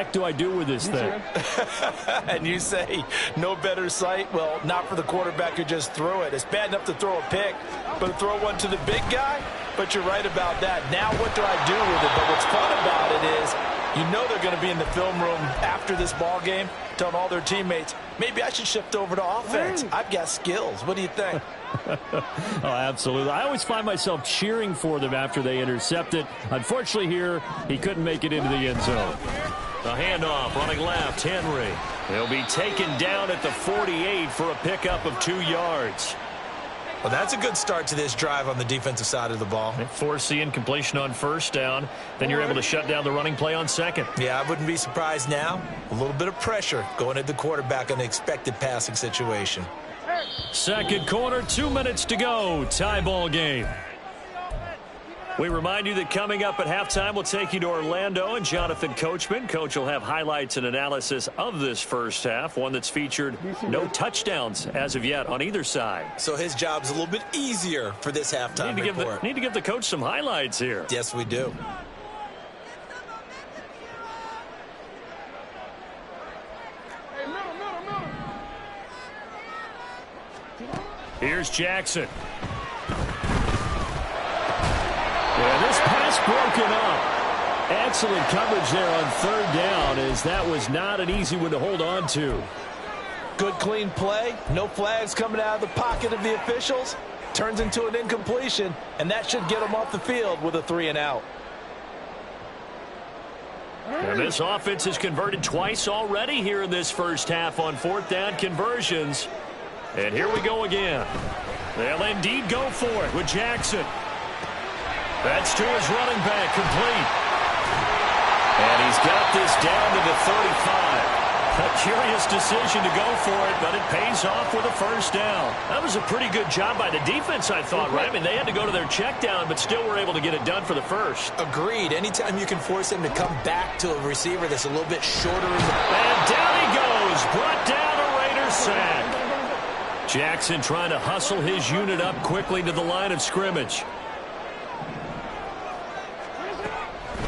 heck do I do with this thing? And you say no better sight? Well, not for the quarterback who just threw it. It's bad enough to throw a pick, but to throw one to the big guy? But you're right about that. Now what do I do with it? But what's fun about it is you know they're going to be in the film room after this ball game telling all their teammates, maybe I should shift over to offense. I've got skills. What do you think? Oh, absolutely. I always find myself cheering for them after they intercept it. Unfortunately here, he couldn't make it into the end zone. The handoff running left, Henry. He'll be taken down at the 48 for a pickup of 2 yards. Well, that's a good start to this drive on the defensive side of the ball. They force the incompletion on first down. Then you're able to shut down the running play on second. Yeah, I wouldn't be surprised now. A little bit of pressure going at the quarterback on the expected passing situation. Second quarter, 2 minutes to go. Tie ball game. We remind you that coming up at halftime, we'll take you to Orlando and Jonathan Coachman. Coach will have highlights and analysis of this first half, one that's featured no touchdowns as of yet on either side. So his job's a little bit easier for this halftime report. Need to give the coach some highlights here. Yes, we do. Here's Jackson. Yeah, this pass broken up. Excellent coverage there on third down, as that was not an easy one to hold on to. Good, clean play. No flags coming out of the pocket of the officials. Turns into an incompletion, and that should get them off the field with a 3-and-out. And this offense has converted twice already here in this first half on fourth down conversions. And here we go again. They'll indeed go for it with Jackson. That's to his running back, complete. And he's got this down to the 35. A curious decision to go for it, but it pays off with a first down. That was a pretty good job by the defense, I thought, right? I mean, they had to go to their check down, but still were able to get it done for the first. Agreed. Anytime you can force him to come back to a receiver that's a little bit shorter. And down he goes. Brought down a Raiders sack. Jackson trying to hustle his unit up quickly to the line of scrimmage.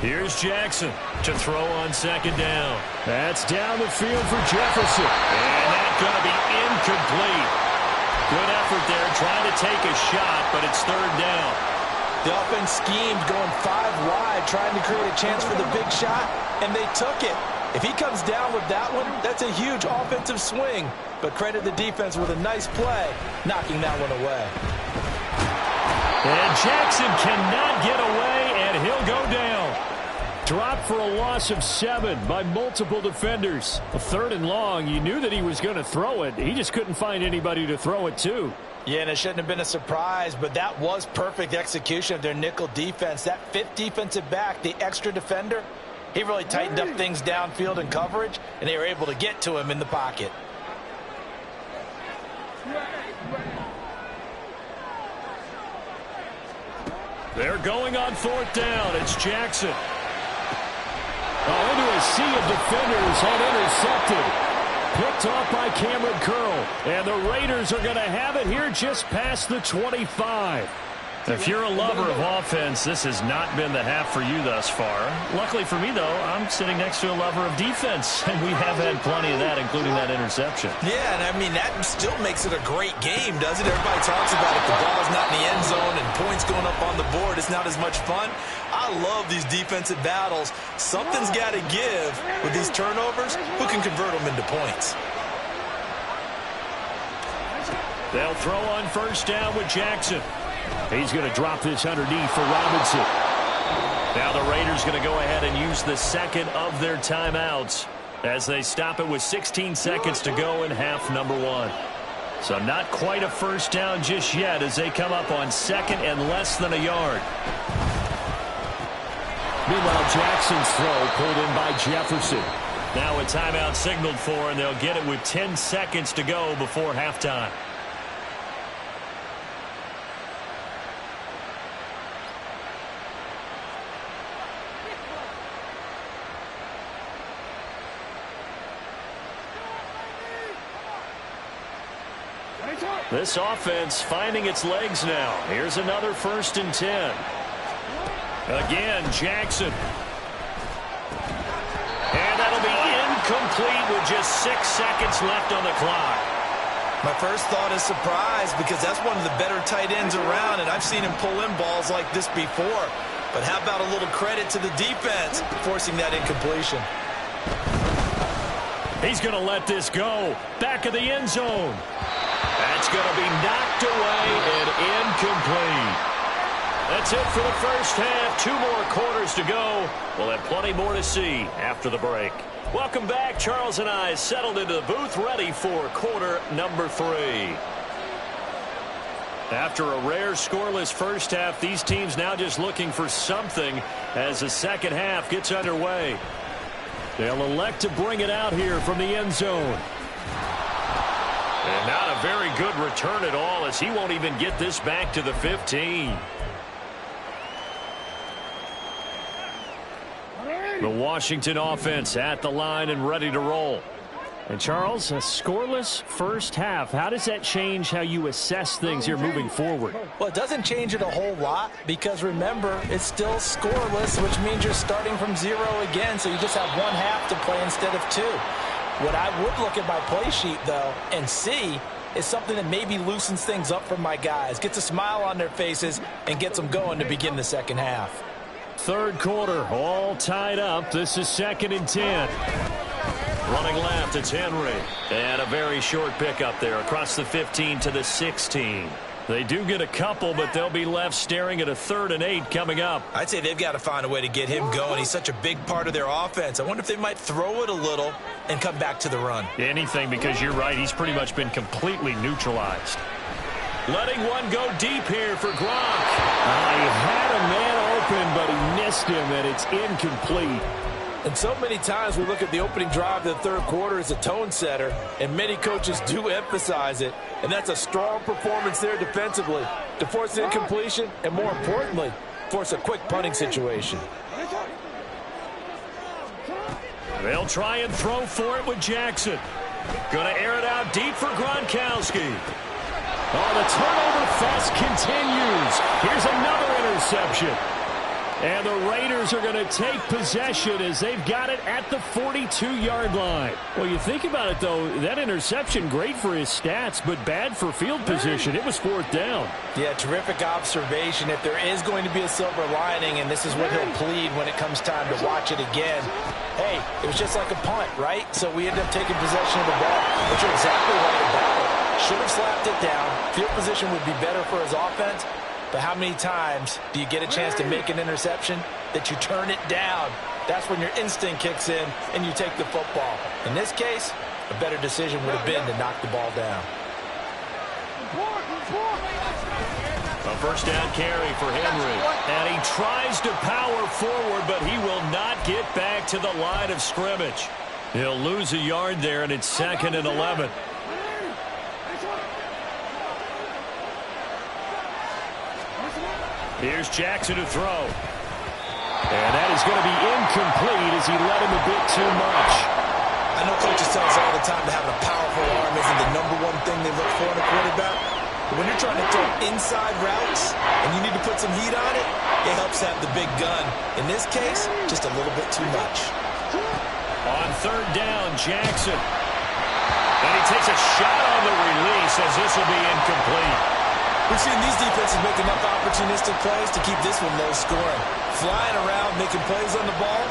Here's Jackson to throw on second down. That's down the field for Jefferson. And that's going to be incomplete. Good effort there trying to take a shot, but it's third down. The offense schemed going 5 wide, trying to create a chance for the big shot, and they took it. If he comes down with that one, that's a huge offensive swing. But credit the defense with a nice play, knocking that one away. And Jackson cannot get away, and he'll go down. Dropped for a loss of 7 by multiple defenders. A third and long, you knew that he was going to throw it. He just couldn't find anybody to throw it to. Yeah, and it shouldn't have been a surprise, but that was perfect execution of their nickel defense. That fifth defensive back, the extra defender, he really tightened up things downfield in coverage, and they were able to get to him in the pocket. They're going on fourth down. It's Jackson. Oh, into a sea of defenders and intercepted. Picked off by Cameron Curl. And the Raiders are going to have it here just past the 25. If you're a lover of offense, this has not been the half for you thus far. Luckily for me, though, I'm sitting next to a lover of defense, and we have had plenty of that, including that interception. Yeah, and I mean, that still makes it a great game, doesn't it? Everybody talks about it. The ball's not in the end zone and points going up on the board. It's not as much fun. I love these defensive battles. Something's got to give with these turnovers. Who can convert them into points? They'll throw on first down with Jackson. He's going to drop this underneath for Robinson. Now the Raiders going to go ahead and use the second of their timeouts as they stop it with 16 seconds to go in half number 1. So not quite a first down just yet as they come up on second and less than a yard. Meanwhile, Jackson's throw pulled in by Jefferson. Now a timeout signaled for, and they'll get it with 10 seconds to go before halftime. This offense finding its legs now. Here's another 1st and 10. Again, Jackson. And that'll be complete with just 6 seconds left on the clock. My first thought is surprise because that's one of the better tight ends around, and I've seen him pull in balls like this before. But how about a little credit to the defense forcing that incompletion? He's going to let this go. Back of the end zone. That's going to be knocked away and incomplete. That's it for the first half. 2 more quarters to go. We'll have plenty more to see after the break. Welcome back. Charles and I settled into the booth ready for quarter number 3. After a rare scoreless first half, these teams now just looking for something as the second half gets underway. They'll elect to bring it out here from the end zone. And not a very good return at all as he won't even get this back to the 15. The Washington offense at the line and ready to roll. And Charles, a scoreless first half. How does that change how you assess things here moving forward? Well, it doesn't change it a whole lot because remember, it's still scoreless, which means you're starting from 0 again, so you just have 1 half to play instead of 2. What I would look at my play sheet, though, and see is something that maybe loosens things up for my guys, gets a smile on their faces, and gets them going to begin the second half. Third quarter, all tied up. This is 2nd and 10. Running left, it's Henry. And a very short pickup there across the 15 to the 16. They do get a couple, but they'll be left staring at a 3rd and 8 coming up. I'd say they've got to find a way to get him going. He's such a big part of their offense. I wonder if they might throw it a little and come back to the run. Anything, because you're right. He's pretty much been completely neutralized. Letting one go deep here for Gronk. He had a man open, but he missed him, and it's incomplete. And so many times we look at the opening drive of the third quarter as a tone setter, and many coaches do emphasize it. And that's a strong performance there defensively to force an incompletion and, more importantly, force a quick punting situation. They'll try and throw for it with Jackson. Going to air it out deep for Gronkowski. Oh, the turnover fest continues. Here's another interception. And the Raiders are going to take possession as they've got it at the 42-yard line. Well, you think about it, though, that interception, great for his stats, but bad for field position. It was 4th down. Yeah, terrific observation. If there is going to be a silver lining, and this is what he'll plead when it comes time to watch it again, hey, it was just like a punt, right? So we end up taking possession of the ball. But you're exactly right about it. Should have slapped it down. Field position would be better for his offense. But how many times do you get a chance to make an interception that you turn it down? That's when your instinct kicks in and you take the football. In this case, a better decision would have been to knock the ball down. A first down carry for Henry. And he tries to power forward, but he will not get back to the line of scrimmage. He'll lose a yard there, and it's 2nd and 11. Here's Jackson to throw. And that is going to be incomplete as he led him a bit too much. I know coaches tell us all the time that having a powerful arm isn't the #1 thing they look for in a quarterback. But when you're trying to throw inside routes and you need to put some heat on it, it helps have the big gun. In this case, just a little bit too much. On 3rd down, Jackson. And he takes a shot on the release as this will be incomplete. We've seen these defenses make enough opportunistic plays to keep this one low scoring. Flying around, making plays on the ball,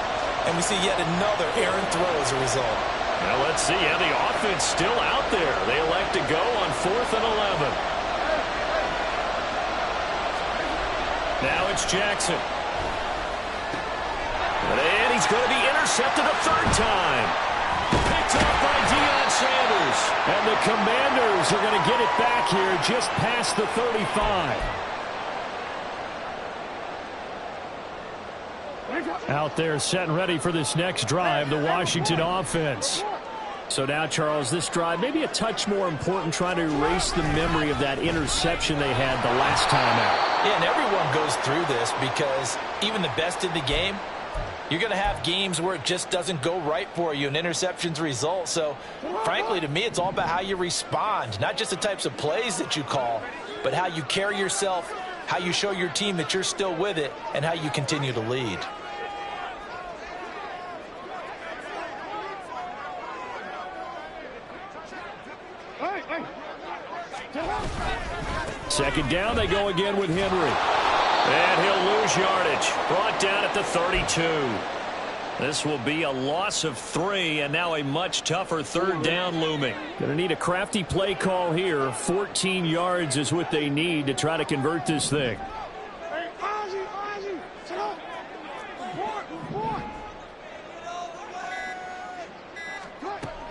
and we see yet another errant throw as a result. Well, let's see. Yeah, the offense still out there. They elect to go on 4th and 11. Now it's Jackson. And he's going to be intercepted a 3rd time. Picked up by Deion Sanders. And the Commanders are going to get it back here just past the 35. Out there set and ready for this next drive, the Washington offense. So now, Charles, this drive maybe a touch more important, trying to erase the memory of that interception they had the last time out. Yeah, and everyone goes through this because even the best in the game, you're going to have games where it just doesn't go right for you, and interceptions result. So, frankly, to me, it's all about how you respond, not just the types of plays that you call, but how you carry yourself, how you show your team that you're still with it, and how you continue to lead. Second down, they go again with Henry. And he'll lose yardage. Brought down at the 32. This will be a loss of 3, and now a much tougher third down looming. Going to need a crafty play call here. 14 yards is what they need to try to convert this thing.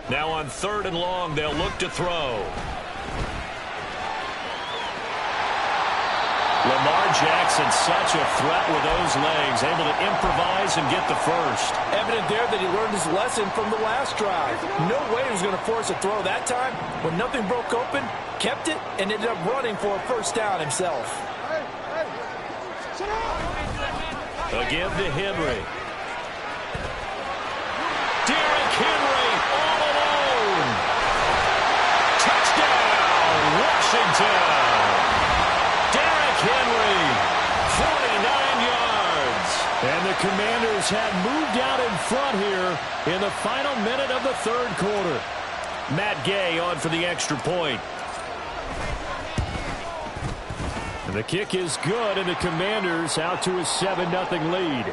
Now on 3rd and long, they'll look to throw. Lamar Jackson, such a threat with those legs, able to improvise and get the first. Evident there that he learned his lesson from the last drive. No way he was going to force a throw that time. When nothing broke open, kept it, and ended up running for a first down himself. Again to Henry. Derrick Henry all alone. Touchdown, Washington. Henry, 49 yards. And the Commanders have moved out in front here in the final minute of the 3rd quarter. Matt Gay on for the extra point. And the kick is good, and the Commanders out to a 7-0 lead.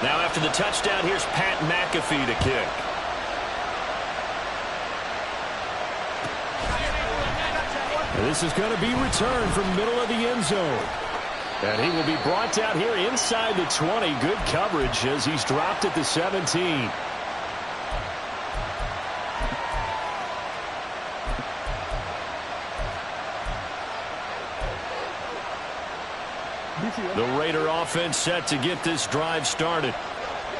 Now after the touchdown, here's Pat McAfee to kick. This is going to be returned from middle of the end zone. And he will be brought down here inside the 20. Good coverage as he's dropped at the 17. The Raider offense set to get this drive started.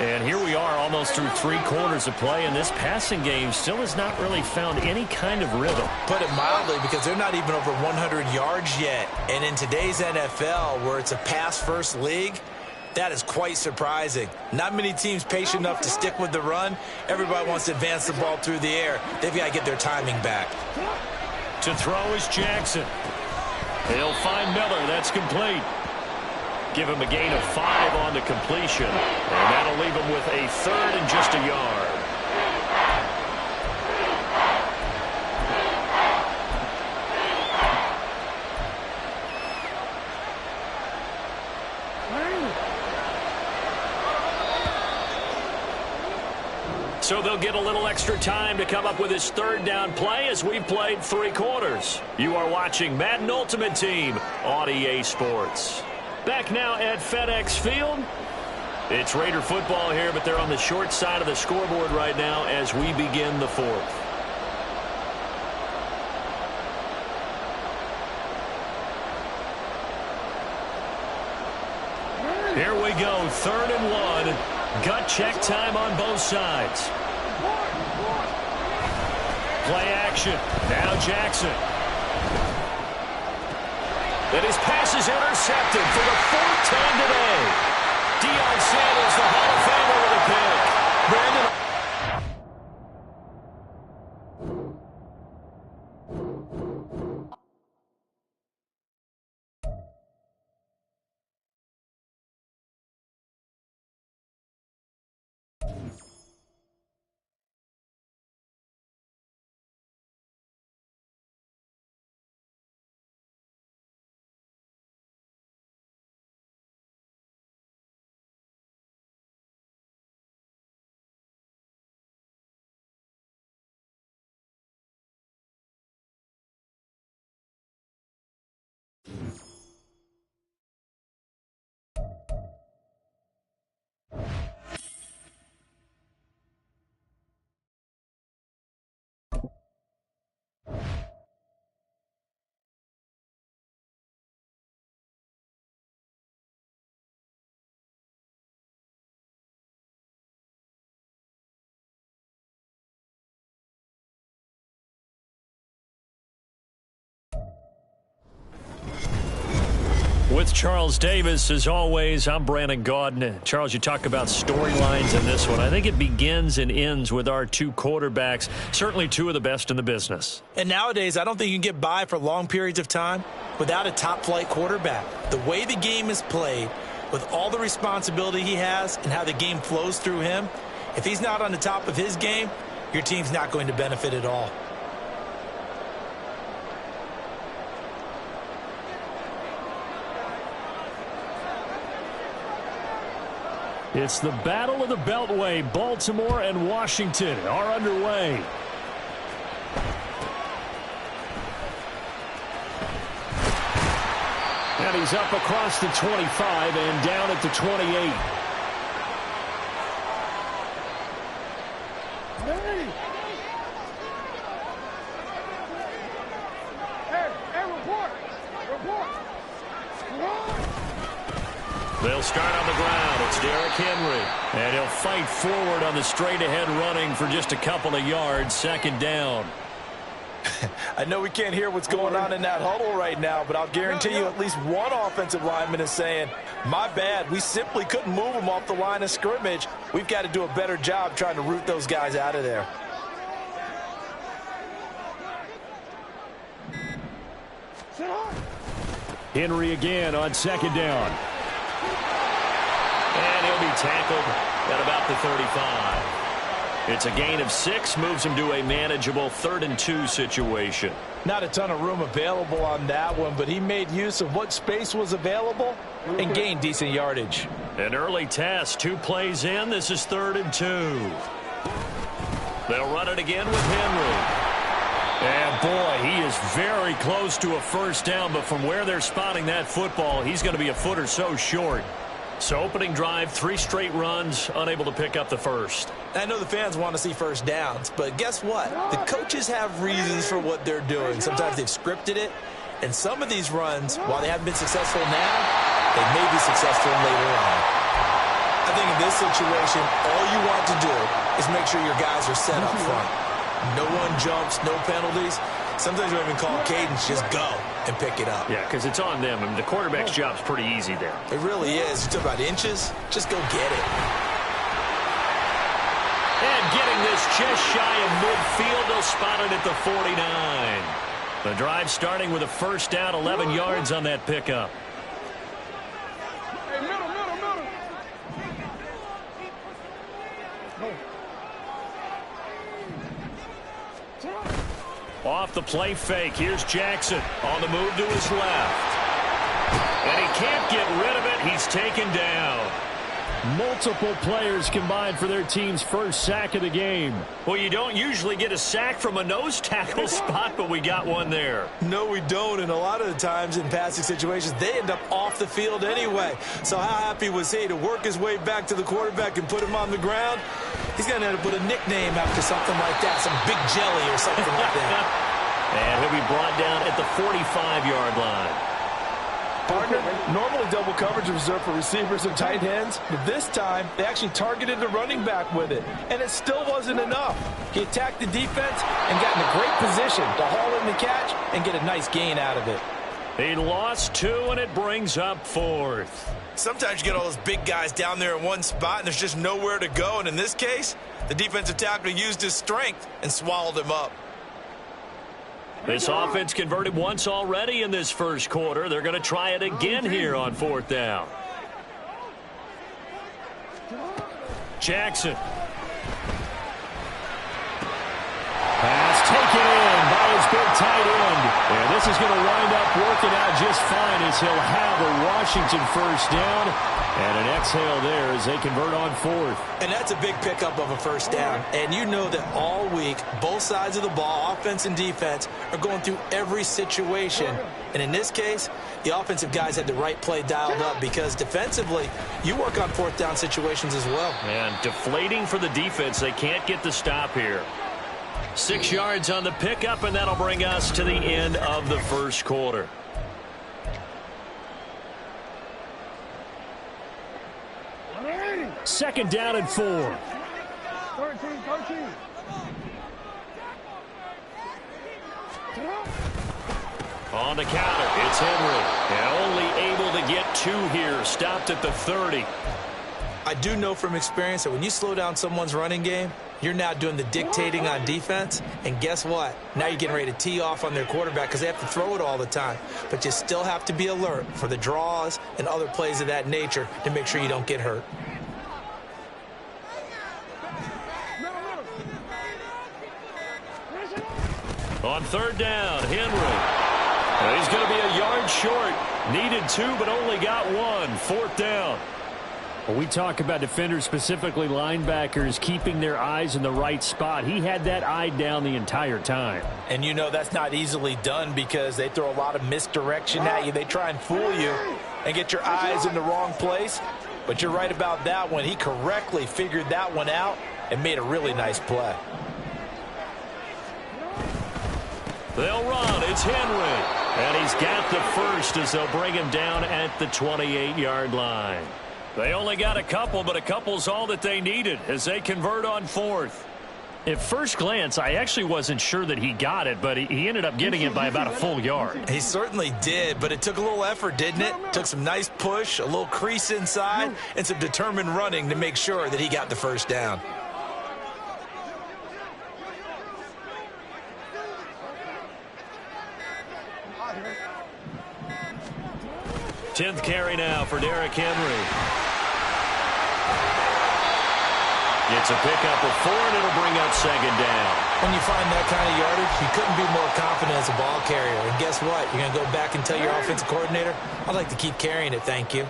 And here we are almost through 3 quarters of play, and this passing game still has not really found any kind of rhythm. Put it mildly, because they're not even over 100 yards yet. And in today's NFL, where it's a pass-first league, that is quite surprising. Not many teams patient enough to stick with the run. Everybody wants to advance the ball through the air. They've got to get their timing back. To throw is Jackson. He'll find Miller. That's complete. Give him a gain of 5 on the completion. And that'll leave him with a 3rd and just a yard. So they'll get a little extra time to come up with his 3rd down play as we've played 3 quarters. You are watching Madden Ultimate Team on EA Sports. Back now at FedEx Field. It's Raider football here, but they're on the short side of the scoreboard right now as we begin the 4th. Here we go, 3rd and 1. Gut check time on both sides. Play action. Now Jackson. And his pass is intercepted for the 4th time today. Deion Sanders, the Hall of Famer, with a pick. Brandon. With Charles Davis, as always, I'm Brandon Gaudin. Charles, you talk about storylines in this one. I think it begins and ends with our 2 quarterbacks, certainly 2 of the best in the business. And nowadays, I don't think you can get by for long periods of time without a top-flight quarterback. The way the game is played, With all the responsibility he has and how the game flows through him, if he's not on the top of his game, your team's not going to benefit at all. It's the Battle of the Beltway. Baltimore and Washington are underway. And he's up across the 25 and down at the 28. They'll start on the ground. It's Derrick Henry. And he'll fight forward on the straight-ahead running for just a couple of yards. Second down. I know we can't hear what's going on in that huddle right now, but I'll guarantee you at least one offensive lineman is saying, my bad, we simply couldn't move them off the line of scrimmage. We've got to do a better job trying to root those guys out of there. Henry again on second down. And he'll be tackled at about the 35. It's a gain of 6, moves him to a manageable 3rd and 2 situation. Not a ton of room available on that one, but he made use of what space was available and gained decent yardage. An early test, 2 plays in. This is 3rd and 2. They'll run it again with Henry. And boy, he is very close to a first down, but from where they're spotting that football, he's going to be a foot or so short. So opening drive, 3 straight runs, unable to pick up the first. I know the fans want to see first downs, but guess what? The coaches have reasons for what they're doing. Sometimes they've scripted it, and some of these runs, while they haven't been successful now, they may be successful later on. I think in this situation, all you want to do is make sure your guys are set up front. No one jumps, no penalties. Sometimes you don't even call cadence, just go and pick it up. Yeah, because it's on them. I mean, the quarterback's job's pretty easy there. It really is. You talk about inches, just go get it. And getting this just shy of midfield, they'll spot it at the 49. The drive starting with a first down, 11 yards on that pickup. Hey, middle. Off the play fake, here's Jackson on the move to his left. And he can't get rid of it. He's taken down. Multiple players combined for their team's first sack of the game. Well, you don't usually get a sack from a nose tackle spot, but we got one there. No, we don't, and a lot of the times in passing situations, they end up off the field anyway. So how happy was he to work his way back to the quarterback and put him on the ground? He's going to end up with a nickname after something like that, some big jelly or something like that. And he'll be brought down at the 45-yard line. Partner, normally double coverage is reserved for receivers and tight ends, but this time they actually targeted the running back with it, and it still wasn't enough. He attacked the defense and got in a great position to haul in the catch and get a nice gain out of it. He lost 2, and it brings up 4th. Sometimes you get all those big guys down there in one spot, and there's just nowhere to go, and in this case, the defensive tackle used his strength and swallowed him up. This offense converted once already in this first quarter. They're going to try it again here on 4th down. Jackson. Pass taken in by his big tight end. And this is going to wind up working out just fine as he'll have a Washington first down. And an exhale there as they convert on 4th. And that's a big pickup of a first down. And you know that all week, both sides of the ball, offense and defense, are going through every situation. And in this case, the offensive guys had the right play dialed up because defensively, you work on 4th down situations as well. And deflating for the defense. They can't get the stop here. 6 yards on the pickup, and that'll bring us to the end of the first quarter. Second down and 4. 13. On the counter, it's Henry. And only able to get 2 here. Stopped at the 30. I do know from experience that when you slow down someone's running game, you're now doing the dictating on defense, and guess what? Now you're getting ready to tee off on their quarterback because they have to throw it all the time. But you still have to be alert for the draws and other plays of that nature to make sure you don't get hurt. On third down, Henry. He's going to be a yard short. Needed 2, but only got 1. Fourth down. Well, we talk about defenders, specifically linebackers, keeping their eyes in the right spot. He had that eye down the entire time. And you know that's not easily done because they throw a lot of misdirection at you. They try and fool you and get your eyes in the wrong place. But you're right about that one. He correctly figured that one out and made a really nice play. They'll run. It's Henry. And he's got the first as they'll bring him down at the 28-yard line. They only got a couple, but a couple's all that they needed as they convert on fourth. At first glance, I actually wasn't sure that he got it, but he ended up getting it by about a full yard. He certainly did, but it took a little effort, didn't it? Took some nice push, a little crease inside, and some determined running to make sure that he got the first down. 10th carry now for Derrick Henry. Gets a pickup of 4, and it'll bring up second down. When you find that kind of yardage, you couldn't be more confident as a ball carrier. And guess what? You're going to go back and tell your offensive coordinator, I'd like to keep carrying it, thank you.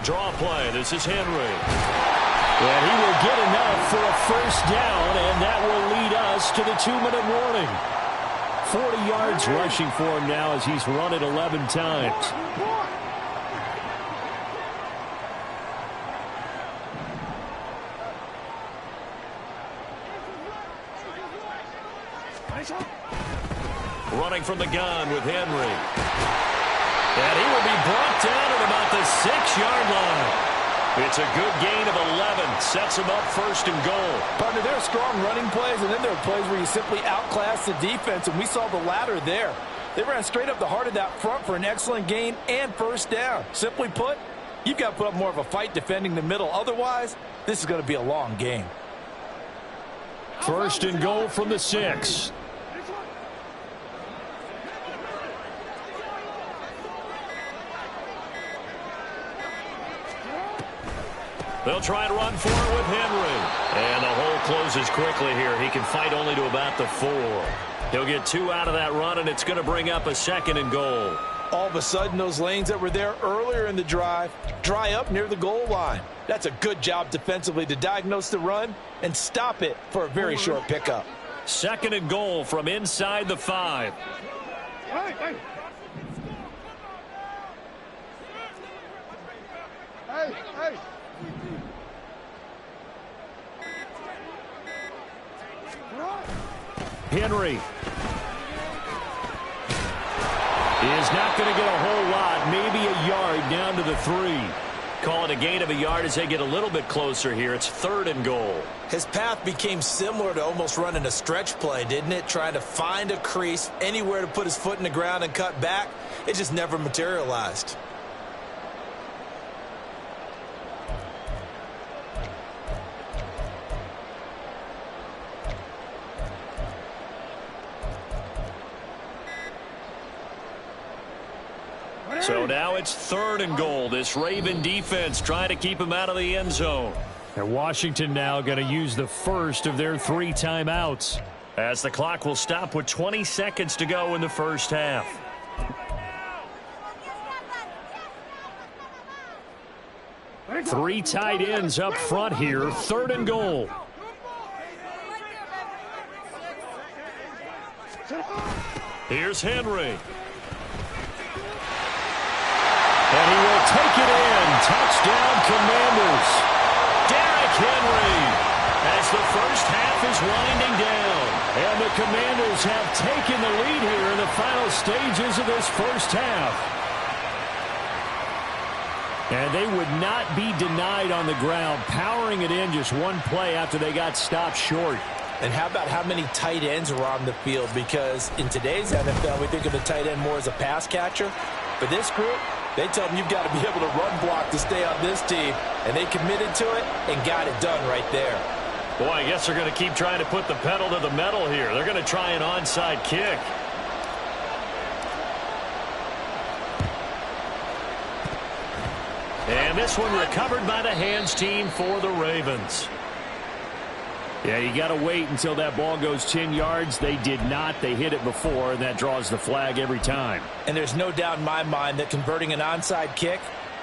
Draw play. This is Henry. And he will get enough for a first down, and that will lead us to the 2-minute warning. 40 yards rushing for him now as he's run it 11 times. Running from the gun with Henry. And he will be brought down at about the 6-yard line. It's a good gain of 11. Sets him up first and goal. Partner, there are strong running plays, and then there are plays where you simply outclass the defense, and we saw the latter there. They ran straight up the heart of that front for an excellent gain and first down. Simply put, you've got to put up more of a fight defending the middle. Otherwise, this is going to be a long game. First and goal from the 6. They'll try and run for it with Henry. And the hole closes quickly here. He can fight only to about the 4. He'll get 2 out of that run, and it's going to bring up a second and goal. All of a sudden, those lanes that were there earlier in the drive dry up near the goal line. That's a good job defensively to diagnose the run and stop it for a very short pickup. Second and goal from inside the 5. Hey. Henry is not going to get a whole lot, maybe a yard down to the 3. Call it a gain of a yard as they get a little bit closer here. It's third and goal. His path became similar to almost running a stretch play, didn't it? Trying to find a crease, anywhere to put his foot in the ground and cut back. It just never materialized. So now it's third and goal. This Raven defense trying to keep him out of the end zone. And Washington now going to use the first of their 3 timeouts. As the clock will stop with 20 seconds to go in the first half. Three tight ends up front here. Third and goal. Here's Henry. And he will take it in. Touchdown, Commanders. Derrick Henry as the first half is winding down. And the Commanders have taken the lead here in the final stages of this first half. And they would not be denied on the ground, powering it in just one play after they got stopped short. And how about how many tight ends are on the field? Because in today's NFL, we think of the tight end more as a pass catcher. For this group, they tell them you've got to be able to run block to stay on this team. And they committed to it and got it done right there. Boy, I guess they're going to keep trying to put the pedal to the metal here. They're going to try an onside kick. And this one recovered by the hands team for the Ravens. Yeah, you got to wait until that ball goes 10 yards. They did not. They hit it before, and that draws the flag every time. And there's no doubt in my mind that converting an onside kick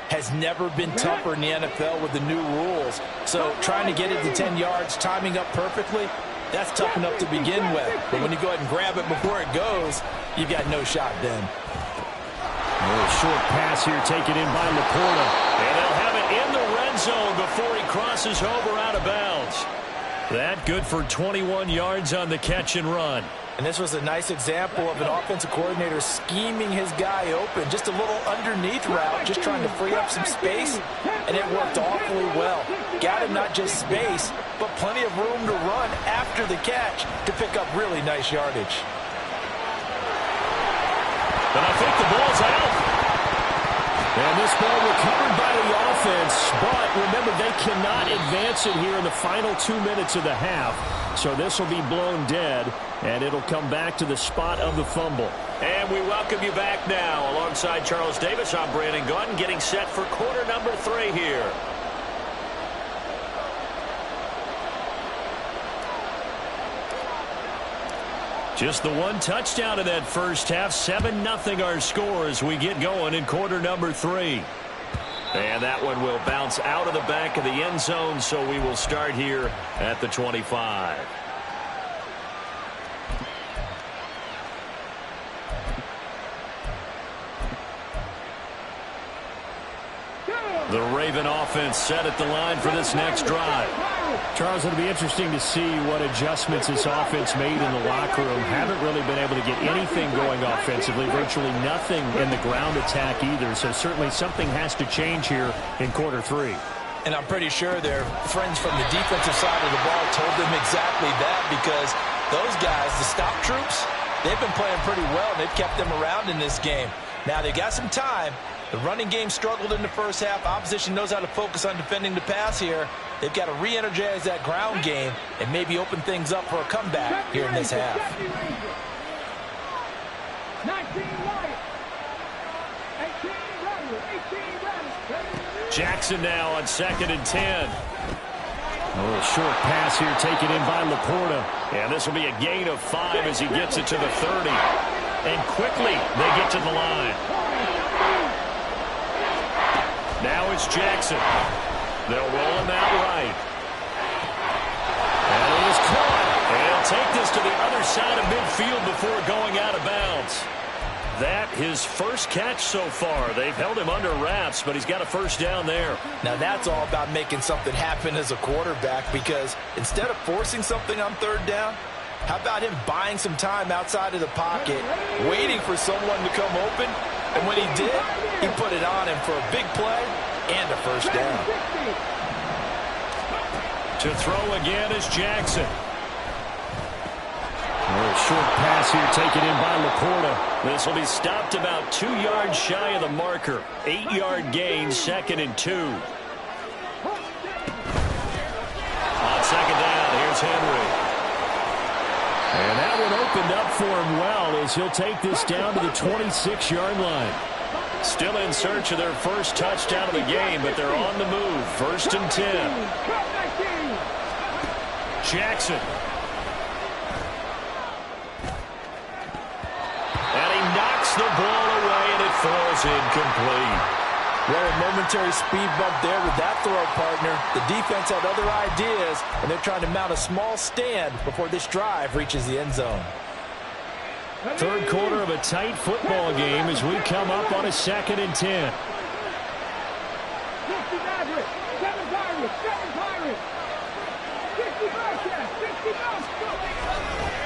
has never been tougher in the NFL with the new rules. So trying to get it to 10 yards, timing up perfectly, that's tough enough to begin with. But when you go ahead and grab it before it goes, you've got no shot then. A little short pass here taken in by Laporta. And they'll have it in the red zone before he crosses over out of bounds. That good for 21 yards on the catch and run. And this was a nice example of an offensive coordinator scheming his guy open. Just a little underneath route, just trying to free up some space, and it worked awfully well. Got him not just space, but plenty of room to run after the catch to pick up really nice yardage. And I think the ball's out. And this ball recovered by the offense, but remember, they cannot advance it here in the final 2 minutes of the half. So this will be blown dead, and it'll come back to the spot of the fumble. And we welcome you back now. Alongside Charles Davis, I'm Brandon Gaudin, getting set for quarter number 3 here. Just the one touchdown in that first half. 7-0 our score as we get going in quarter number 3. And that one will bounce out of the back of the end zone, so we will start here at the 25. The Raven offense set at the line for this next drive. Charles, it'll be interesting to see what adjustments this offense made in the locker room. Haven't really been able to get anything going offensively, virtually nothing in the ground attack either. So certainly something has to change here in quarter 3. And I'm pretty sure their friends from the defensive side of the ball told them exactly that, because those guys, the stop troops, they've been playing pretty well, and they've kept them around in this game. Now, they got some time. The running game struggled in the first half. Opposition knows how to focus on defending the pass here. They've got to re-energize that ground game and maybe open things up for a comeback here in this half. Jackson now on 2nd and 10. A little short pass here taken in by Laporta. And this will be a gain of 5 as he gets it to the 30. And quickly they get to the line. Now it's Jackson. They'll roll him out right. And it is caught. And he'll take this to the other side of midfield before going out of bounds. That his first catch so far. They've held him under wraps, but he's got a first down there. Now that's all about making something happen as a quarterback, because instead of forcing something on 3rd down, how about him buying some time outside of the pocket, waiting for someone to come open? And when he did, he put it on him for a big play and a first down. To throw again is Jackson. A little short pass here taken in by Laporta. This will be stopped about 2 yards shy of the marker. 8-yard gain, 2nd and 2. On 2nd down, here's Henry. And that one opened up for him well as he'll take this down to the 26-yard line. Still in search of their first touchdown of the game, but they're on the move. 1st and 10. Jackson. And he knocks the ball away, and it falls incomplete. Well, a momentary speed bump there with that throw, partner. The defense had other ideas, and they're trying to mount a small stand before this drive reaches the end zone. Third quarter of a tight football game as we come up on a 2nd and 10.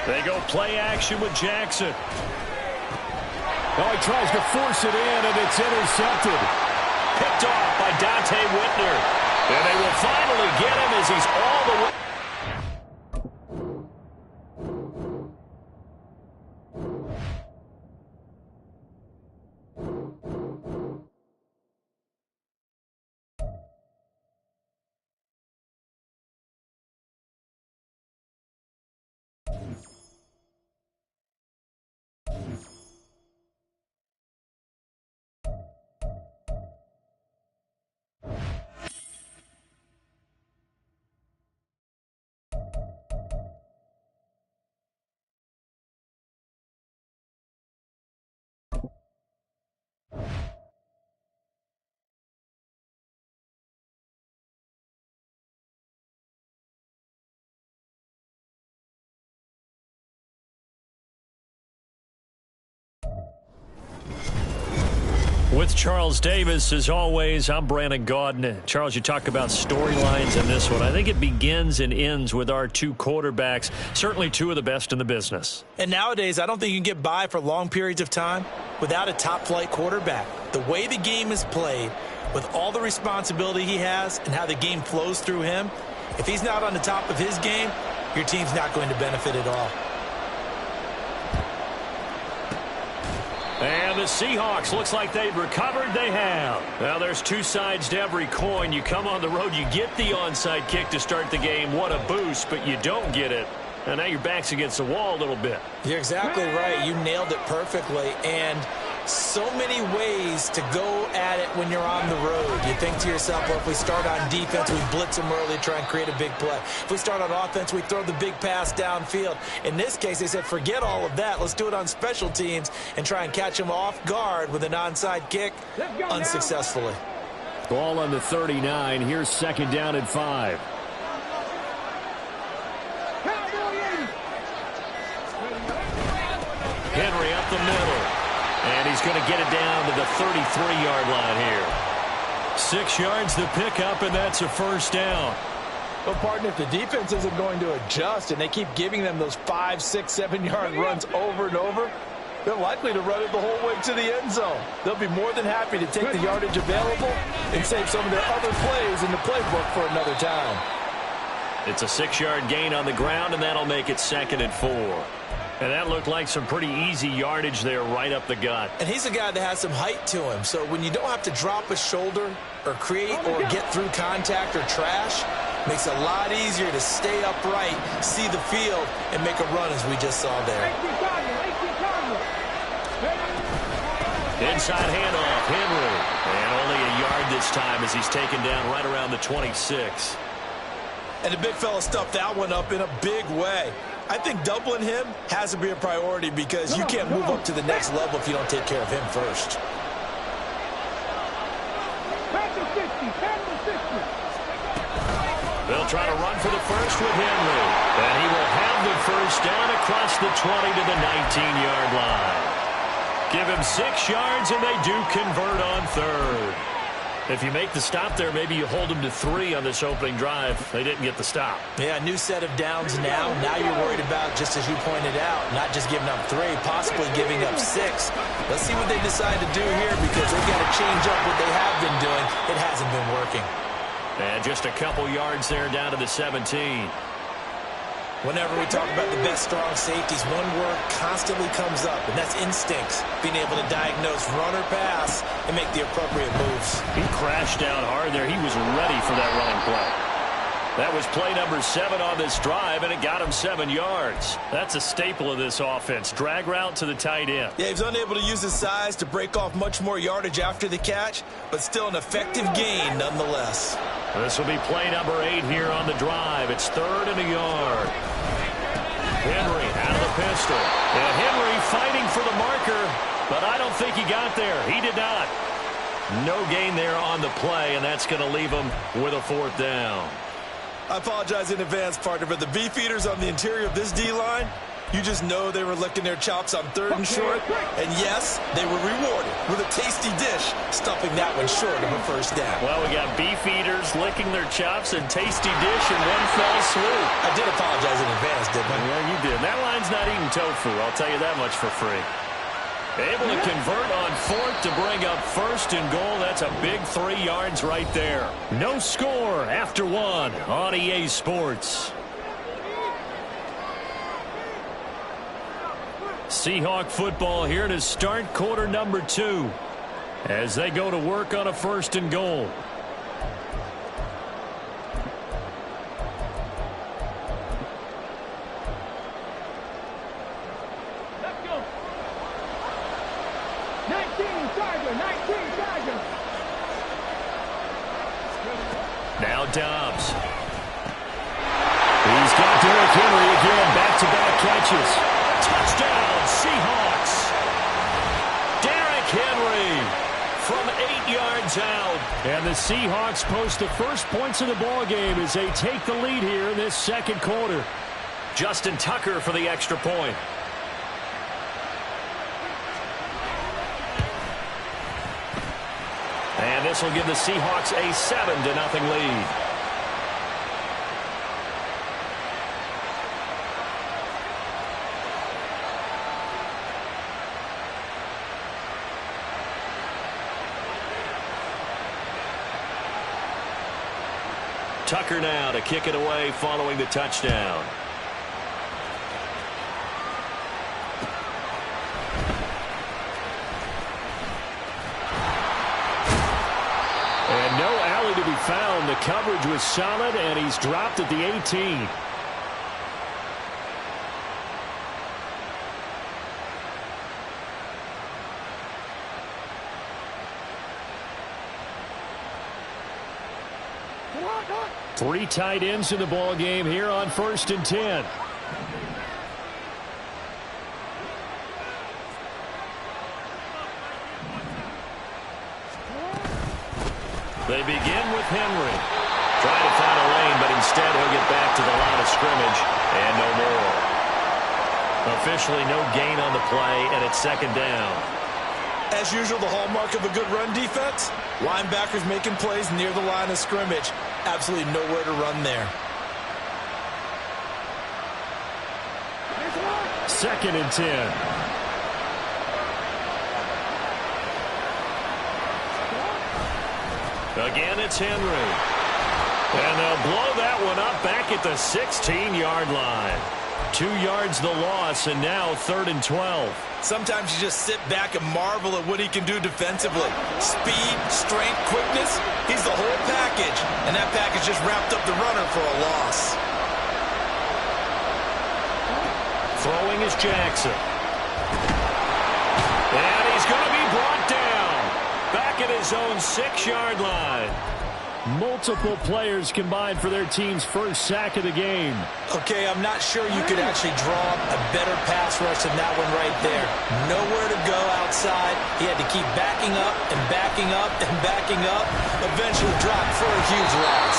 They go play action with Jackson. Oh, he tries to force it in, and it's intercepted. Picked off by Dante Whitner. And they will finally get him as he's all the way. With Charles Davis, as always, I'm Brandon Gaudin. Charles, you talk about storylines in this one. I think it begins and ends with our two quarterbacks, certainly two of the best in the business. And nowadays, I don't think you can get by for long periods of time without a top-flight quarterback. The way the game is played, with all the responsibility he has and how the game flows through him, if he's not on the top of his game, your team's not going to benefit at all. And the Seahawks, looks like they've recovered. They have. Now, there's two sides to every coin. You come on the road, you get the onside kick to start the game. What a boost, but you don't get it. And now your back's against the wall a little bit. You're exactly right. You nailed it perfectly. And so many ways to go at it when you're on the road. You think to yourself, well, if we start on defense, we blitz them early, try and create a big play. If we start on offense, we throw the big pass downfield. In this case, they said, forget all of that. Let's do it on special teams and try and catch them off guard with an onside kick unsuccessfully. Ball on the 39. Here's second down and 5. Henry up the middle. And he's going to get it down to the 33-yard line here. 6 yards the pickup, and that's a first down. Well, partner, if the defense isn't going to adjust and they keep giving them those 5, 6, 7-yard runs over and over, they're likely to run it the whole way to the end zone. They'll be more than happy to take the yardage available and save some of their other plays in the playbook for another time. It's a 6-yard gain on the ground, and that'll make it 2nd and 4. And that looked like some pretty easy yardage there right up the gut. And he's a guy that has some height to him. So when you don't have to drop a shoulder or create or get through contact or trash, makes it a lot easier to stay upright, see the field, and make a run as we just saw there. Inside handoff, Henry. And only a yard this time as he's taken down right around the 26. And the big fella stuffed that one up in a big way. I think doubling him has to be a priority because you can't move up to the next level if you don't take care of him first. They'll try to run for the first with Henry. And he will have the first down across the 20 to the 19-yard line. Give him 6 yards, and they do convert on third. If you make the stop there, maybe you hold them to 3 on this opening drive. They didn't get the stop. Yeah, new set of downs now. Now you're worried about, just as you pointed out, not just giving up 3, possibly giving up 6. Let's see what they decide to do here because they've got to change up what they have been doing. It hasn't been working. And just a couple yards there down to the 17. Whenever we talk about the best strong safeties, one word constantly comes up, and that's instincts. Being able to diagnose run or pass and make the appropriate moves. He crashed down hard there. He was ready for that running play. That was play number 7 on this drive, and it got him 7 yards. That's a staple of this offense. Drag route to the tight end. Yeah, he's unable to use his size to break off much more yardage after the catch, but still an effective gain nonetheless. This will be play number 8 here on the drive. It's 3rd and a yard. Henry out of the pistol. And Henry fighting for the marker, but I don't think he got there. He did not. No gain there on the play, and that's going to leave him with a 4th down. I apologize in advance, partner, but the beefeaters on the interior of this D-line, you just know they were licking their chops on 3rd and short. And yes, they were rewarded with a tasty dish, stuffing that one short of a first down. Well, we got beefeaters licking their chops and tasty dish in one fell swoop. I did apologize in advance, didn't I? Yeah, you did. That line's not eating tofu, I'll tell you that much for free. Able to convert on 4th to bring up 1st and goal. That's a big 3 yards right there. No score after 1 on EA Sports. Seahawk football here to start quarter number 2 as they go to work on a 1st and goal. Now Dobbs. He's got Derrick Henry again. Back-to-back catches. Touchdown, Seahawks. Derrick Henry from 8 yards out. And the Seahawks post the first points of the ball game as they take the lead here in this 2nd quarter. Justin Tucker for the extra point. And this will give the Seahawks a 7-0 lead. Tucker now to kick it away following the touchdown. And no alley to be found. The coverage was solid, and he's dropped at the 18. Three tight ends in the ball game here on 1st and 10. They begin with Henry. Trying to find a lane, but instead he'll get back to the line of scrimmage and no more. Officially no gain on the play, and it's 2nd down. As usual, the hallmark of a good run defense, linebackers making plays near the line of scrimmage. Absolutely nowhere to run there. 2nd and 10. Again, it's Henry. And they'll blow that one up back at the 16-yard line. 2 yards the loss, and now 3rd and 12. Sometimes you just sit back and marvel at what he can do defensively. Speed, strength, quickness. He's the whole package. And that package just wrapped up the runner for a loss. Throwing is Jackson. And he's going to be brought down. Back at his own 6-yard line. Multiple players combined for their team's first sack of the game. Okay, I'm not sure you could actually draw a better pass rush than that one right there. Nowhere to go outside. He had to keep backing up and backing up and backing up. Eventually dropped for a huge loss.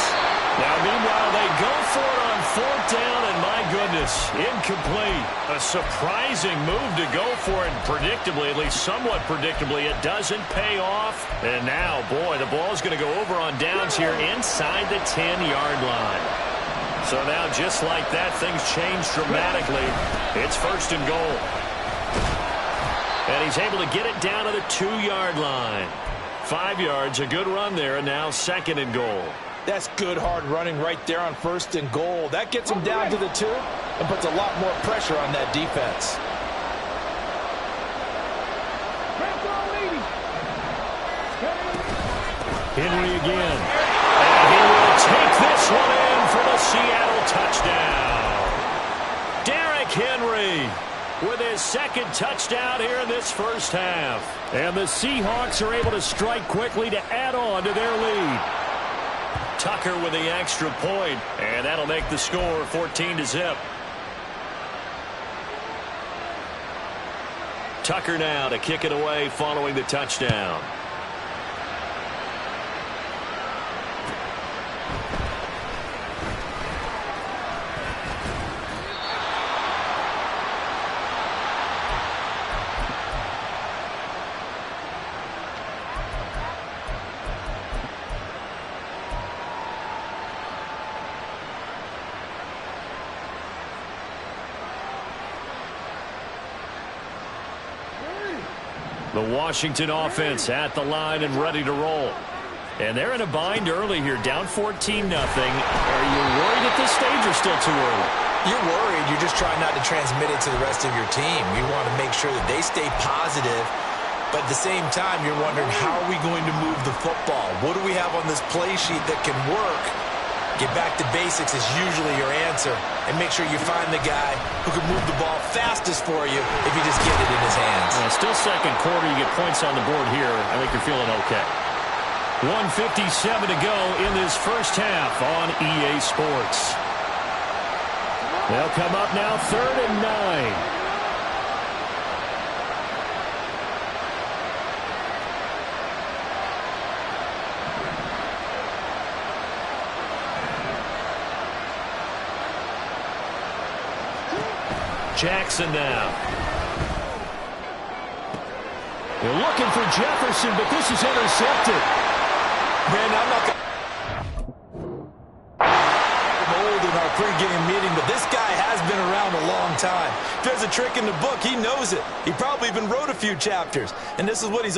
Now, meanwhile, they go for it on 4th down, and my goodness, incomplete. A surprising move to go for it, predictably, at least somewhat predictably. It doesn't pay off. And now, boy, the ball's going to go over on downs here inside the 10-yard line. So now, just like that, things change dramatically. It's 1st and goal. And he's able to get it down to the 2-yard line. 5 yards, a good run there, and now 2nd and goal. That's good hard running right there on 1st and goal. That gets him down to the 2 and puts a lot more pressure on that defense. Henry again. And he will take this one in for the Seattle touchdown. Derrick Henry with his 2nd touchdown here in this first half. And the Seahawks are able to strike quickly to add on to their lead. Tucker with the extra point, and that'll make the score 14-0. Tucker now to kick it away following the touchdown. The Washington offense at the line and ready to roll. And they're in a bind early here, down 14-0. Are you worried at this stage or still too early? You're worried. You're just trying not to transmit it to the rest of your team. You want to make sure that they stay positive. But at the same time, you're wondering, how are we going to move the football? What do we have on this play sheet that can work? Get back to basics is usually your answer. And make sure you find the guy who can move the ball fastest for you if you just get it in his hands. Still 2nd quarter, you get points on the board here. I think you're feeling okay. 1:57 to go in this first half on EA Sports. They'll come up now 3rd and 9. Jackson now. They're looking for Jefferson, but this is intercepted. game meeting, but this guy has been around a long time. If there's a trick in the book, he knows it. He probably even wrote a few chapters, and this is what he's